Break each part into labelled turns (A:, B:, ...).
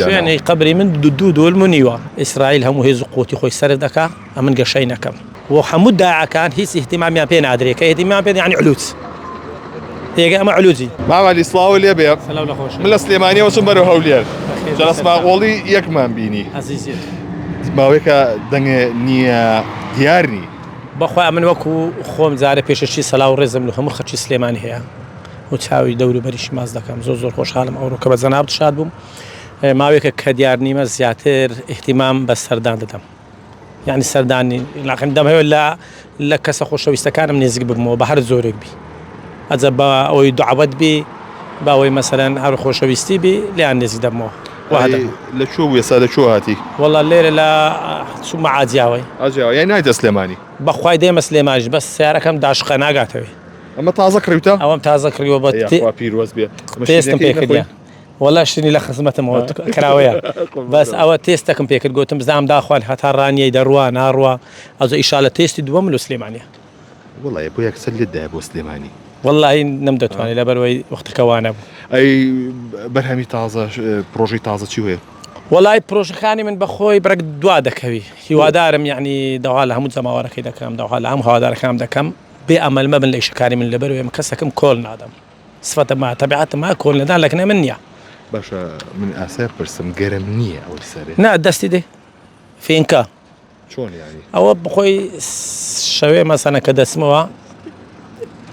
A: يعني قبري من دودود والمنيوة إسرائيل هم هي زقوتي خوي سرد دكا أمن قشينا كم وحمود داعا كان هيس اهتمام يا بين أدري كاهتمام بين يعني علوز هي ما علوزي
B: ما علي صلاوي اللي بيا
A: سلام لخوش
B: من السليمانية وسمبر وهولير جلس ما قولي يكمان بيني
A: عزيزي
B: ما ويك دنگ نية ديارني
A: بخوا من وكو خوم زاري بيش شي صلاة ورزم له هم خدشي سليماني هي وتساوي دوري بريش ماز دكم زور خوش حالم أو ركب زناب شاد بوم ما ويك كديارني ما زياتر اهتمام بس سردان ددم يعني سرداني لكن دم هي لا كسا خوش ويستكان من يزق بمو بحر زورك بي أزبا أو يدعوت بي باوي مثلا هر خوش ويستي بي لأن يزق دمو وهذا
B: لشو يا سادة شو هاتي
A: والله الليلة لا شو ما عادياوي
B: يعني نايت سليماني
A: بخواي ديما سليمانج بس سيارة كم داش قناقاتوي
B: أما تازك ريوتا
A: أو تازك ريوبا
B: يا أخوة بيروز بيا
A: تيستم بيكر والله شني لخص متى كراوية بس أو تيستكم بيكر قلتم بزام داخل حتى راني دروا ناروا أزو إشالة تيست دوم سليمانية
B: والله يا أبويا كسل الدهب وسليماني
A: والله نمدت واني لا بروي وقت كوانا
B: أي برهمي تازة بروجي تازة شو هي
A: والله بروجي خاني من بخوي برك دوادك هوي هوادارم يعني دوالها مو زما كذا كلام دوالها هم هوادار كلام دكم بأمل ما بنلاقي شكاري من لبروي مكسكم كل نادم صفة ما تبعات ما كل ندان لكن منيا
B: باشا من آثار برسم جرمنية أو السريع
A: نا دستي دي فينكا
B: شون يعني
A: أو بخوي شوي مثلا كده اسمها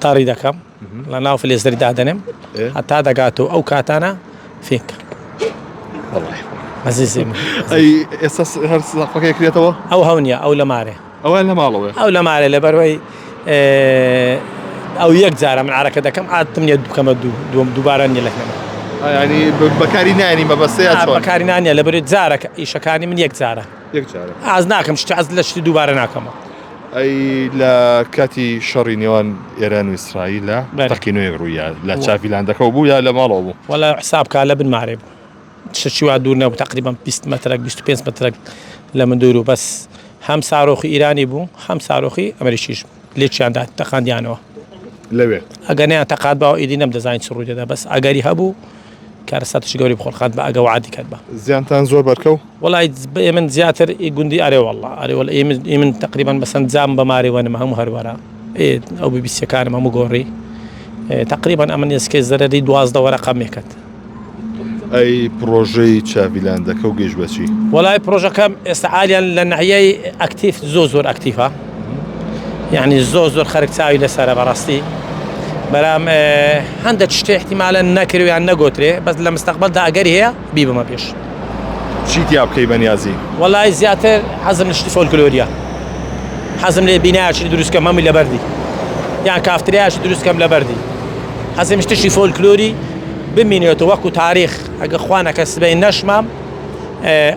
A: طاري دكم لأنه في الإصدار دادنم حتى دقاتو أو كاتانا فينكا
B: الله يحفظك
A: عزيزي
B: أي أساس هرس فكية كريتوا
A: أو هونيا أو لماري
B: أو لا مالوه
A: أو لماري لبروي أو يكزارة من عركة دكم عاد تمني كم دوباراني لك
B: يعني بكارينا يعني ما بس
A: بكارينا يعني لبريد زارك إيش كاني من يكزارة عزناكم شتى عزلش دوبارناكم
B: أي لا كاتي شرينيوان إيران وإسرائيل تقينوا يغرويا لا تشافي لعندك أبويا لا مالوه
A: ولا حساب كلا بالمعرب شو عدورنا تقريبا 20 متر 25 متر لما ندورو بس هم صاروخي إيراني بو هم صاروخي أمريكيش ليش عندها تقان يانوا
B: لبي
A: أجاني اعتقاد باو إيدينا بديزاين سرودي ده بس أجاري هبو كارثة جوري بخور خد بقى جوعدي كذبة
B: زيانتان زور بركو
A: والله من زياتر يقولي أري والله أري ولا من تقريبا مثلا زام بماري وأنا ما هم هرورا إيه أو بيبسي كان ما مجوري تقريبا أمن يسكي زرري دوازده ورقة ميكت
B: أي بروجي تشافي لعندك أو جيش بشي
A: والله بروجي كم استعاليا لأن هي أكتيف زوزور أكتيفة يعني الزوزور خارج تساوي لسارة براستي برام عندك شيء احتمالا نكري يعني نقطري بس لما استقبل ده أجري هي بيبه ما بيش
B: شيء تياب كيبان يازي
A: والله زياتر حزم نشتي فولكلوريا حزم لي بناء شيء دروس كم مامي لبردي يعني كافتريا شيء دروس كم لبردي حزم نشتي فولكلوري بمينيته وكو تاريخ حق إخوانا كسبين نشمام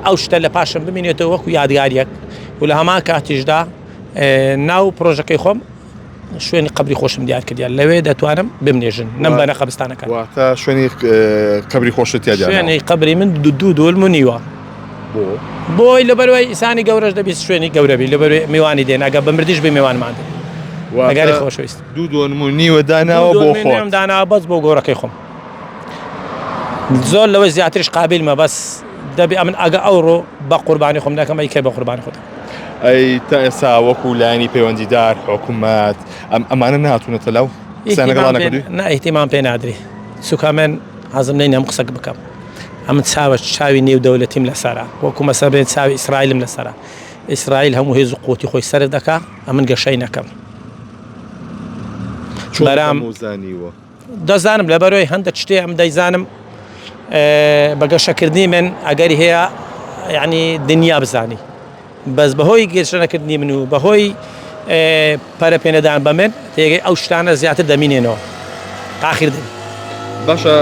A: أو شتى باشم بمينيته وكو يادگاریک ولا هما كاتجدا ناو بروجكت خم شويني قبري خوشم ديار كديال لوي دتوانم بمنيجن نمبنا قبستانا كان
B: واتا شويني قبري خوش تياجا
A: شويني قبري من دودود والمنيوة بو اللي بروي إنساني جورج دبيس شويني جوربي اللي بروي ميواني دين أجا بمرديش بميوان ما عندي أجاري خوش ويست
B: دودون منيوة دانا وبو خوت
A: دانا بس بو جورك يخم زول لو زياترش قابل ما بس دبي أمن أجا أورو بقرباني خم لكن ما يكيب بقرباني خده
B: أي تأسا وكولاني بيوندي دار حكومات أما أنا نهاتو نتلو سنة قلنا كدي
A: نا اهتمام بين أدري سو كمان عزم لينا مقصق بكم أم تساوي نيو دولتي من السرعة وكم مثلا تساوي إسرائيل من السرعة إسرائيل هم هي زقوتي خوي سر دكا أمن قشينا كم
B: برام موزاني و
A: دزانم لبروي هندك شتي أم ديزانم بقى شكرني من أجري هي يعني دنيا بزاني بس بهوي قشنا كدني منو بهوي para پێنەدان بە من تێگەی ئەو شتانە زیاتر دەمینێنەوە آخر دێن
B: باشە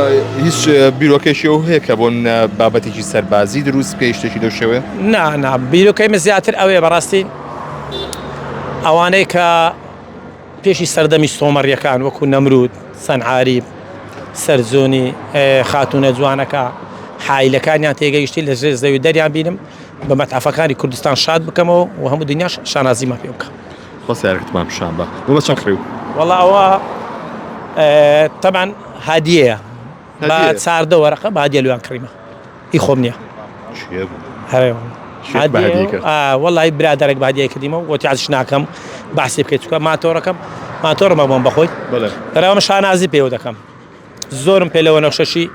B: هیچ بیرۆکەشی ئەو هەیە کە بۆن بابەتێکی سەربازی دروست بکەی شتێکی لەو شێوەیە؟
A: نا بیرۆکەیمە زیاتر ئەوەیە بەڕاستی ئەوانەی کە پێشی سەردەمی سۆمەڕیەکان وەکو نەمرود سەنعاریب سەرزۆنی خاتونە جوانەکە حایلەکانیان تێگەیشتی لە ژێر زەوی دەریان بینم بە مەتحەفەکانی کوردستان شاد بکەمەوە و هەموو دنیاش شانازیمە پێ بکەم
B: خۆسیارەکەتمان پیشان بە وەمە چەند کڕی و
A: والله ئەوە طبعا هادیەیە بە چاردە وەرەقە بە هادیە لەوان کڕیمە ئی خۆم نییە
B: هەیە بوو
A: والله برادێک بادیە کردیمە وتی عزیش ناکەم باسی بکەیت چکە ماتۆرمە بۆم بەخۆی دەراوە شانازی پێوە دەکەم زۆرم پێ لەوە نەخشەشی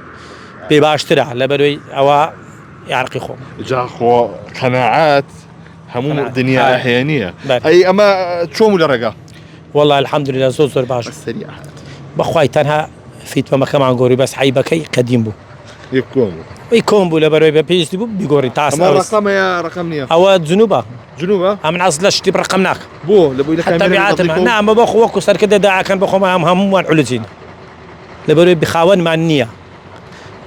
A: پێ باشترە لە بەروی ئەوە یارقی خۆم
B: جاخۆ قەناعات هەموو دنیا هەیە نییە ئەی ئەمە چۆم لە ڕێگا
A: والله الحەمدولillah زۆر باش بەخوای تەنها فیتوەمەکەمان گۆری بەس حیبەکەی قەدیم بوو ئەی کۆم بوو لە بەرەوەی بە پێویستی بوو بیگۆڕی
B: ڕقم نییە
A: ئەوە جنوبە ئەم ناز لە شتی ڕقم ناک
B: بۆ لە
A: تەبیعاتمە نامە بۆ وەکو سەرکردە داعاکەن بەخۆمان هەمووان علوجین لە بەرەوەی بخاوەنمان نییە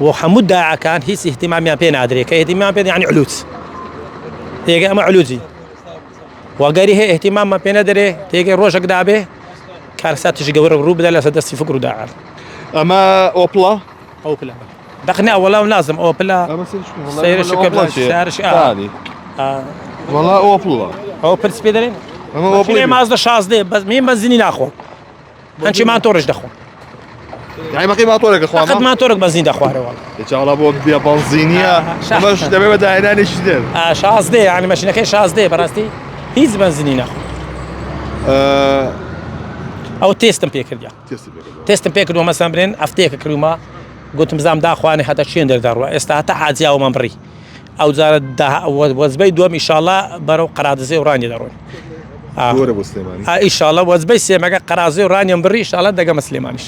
A: و هەموو داعاکان هیچ اهتیمامیان پێ نادرێت کە اهتیمام پێ یعنی علوج تێگە ئەمە علوجی وەگەری هەیە اهتیماممان پێ نەدرێ تێگەی ڕۆژێک دابێ کارساتیش گەورە ڕوو بدە لەسەر دەستی فکر و داعا
B: ئەمە ئۆپڵە
A: دەقنێ وەڵام لازم ئۆپلا سێرش
B: وەڵا ئۆپڵە
A: ئەو پرس پێ دەرێن ئەمە ماز لە 16 بەس من بەنزینی ناخۆم هەنچی ماتۆڕش دەخۆم
B: ماتۆرێکە
A: ماتۆرێک بەنزین دەخوارەوە
B: بۆ بێ بەنزینیە ئەمەش دەبێت بە داهێنانێکی دێت
A: 16 ینی مەشینەکەی 16 بەڕاستی هیچ بەنزینی ناخۆم ئەو تێستم پێ کردیا تێستم پێ کردووە مەسەن برێن ئەفتەیەکە کردومە گوتم زام داخوانێ هەتا چێن دەرداڕوە ئێستا هەتا حاجیاوەمان بڕی ئەو جارە وەزبەی دووەم ئیشاڵڵا بەرەو قەرادزەی و ڕانی دەڕۆین ئیشاڵڵا وەزبەی سێمەگە قەرازەی و ڕانیم بڕی ئیشاڵڵا دەگەمە سلێمانیش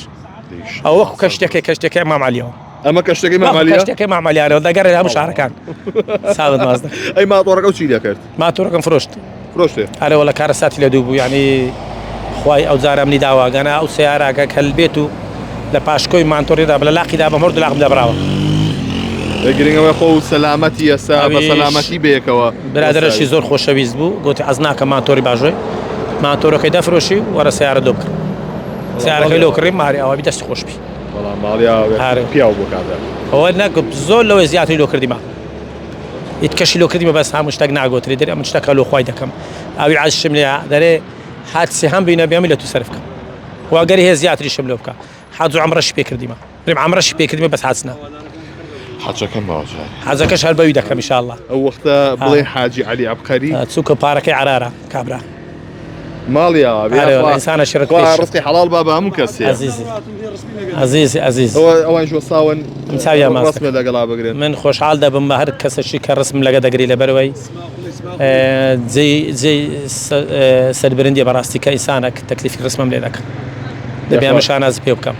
A: ئەو وەکو کەشتێکی مامالیەوە
B: ئەمە کەشتێکی
A: مامالیانەوە دەگەڕێت هەموو شارەکان ساڵت مازدە
B: ئەی ماتۆڕەکە و چی دەکرد
A: ماتۆڕەکەم فرۆشت هەرەوە لە کارە ساتی لە دوو بوو ینی خوای ئەو جارەمنی داواگەنە ئەو سیارەکە کەلبێت و لە پاشکۆی مانتۆڕیدا بە لە لاقیدا بە مرد لاقم دەبراوە
B: گرنگەوە خۆ و سەلامەتی ئێستا بە سەلامەتی بەیەکەوە
A: برادرەشی زۆر خۆشەویست بوو گوتی ئەز ناکە ماتۆری باشۆی ماتۆرەکەی دەفرۆشی وەرە سیارە دۆ بکڕ سیارەکەی لۆ کڕی ماری ئەوە دەستی خۆشبی
B: پیاو بۆ کاتە
A: ئەوە نەک زۆر لەوەی زیاتری لۆ کردیمە ئیت کەشی لۆ کردیمە بەس هەموو شتێک ناگۆتری دەرێ ئەم شتەکە لۆ خوای دەکەم ئەوی عاشم لێ دەرێ حادسێ هەم بینە بێمی لە تو سەر بکەم واگەری هەیە زیاتری شم لۆ بکە حاج و عەمرەشی پێ کردیمە رێم عەمرەشی پێ کردیمە بەس حاجنا
B: حاجەکەم باوجار
A: حاجەکەش هەر بەوی دەکەم ئینشاءالله
B: ئەو وەختە بڵێ حاجی عەلی عەبقەری
A: چووکە پارەکەی عەرارە کابرا
B: ماڵیەوە
A: ئینسانە شرەت
B: ڕستی حەڵال با بە هەموو کەسێ
A: عەزیز
B: ئەوان جۆساون
A: ڕسمێ
B: لەگەڵا بگرێن
A: من خۆشحاڵ دەبم بە هەر کەسێکی کە ڕسم لەگە دەگری لە بەرەوەی جێی سەربرندی بەڕاستی کە ئینسانێک تەکلیفی ڕسمم لێ دەکەم دەبێ ئەمە شانازی پێ بکەم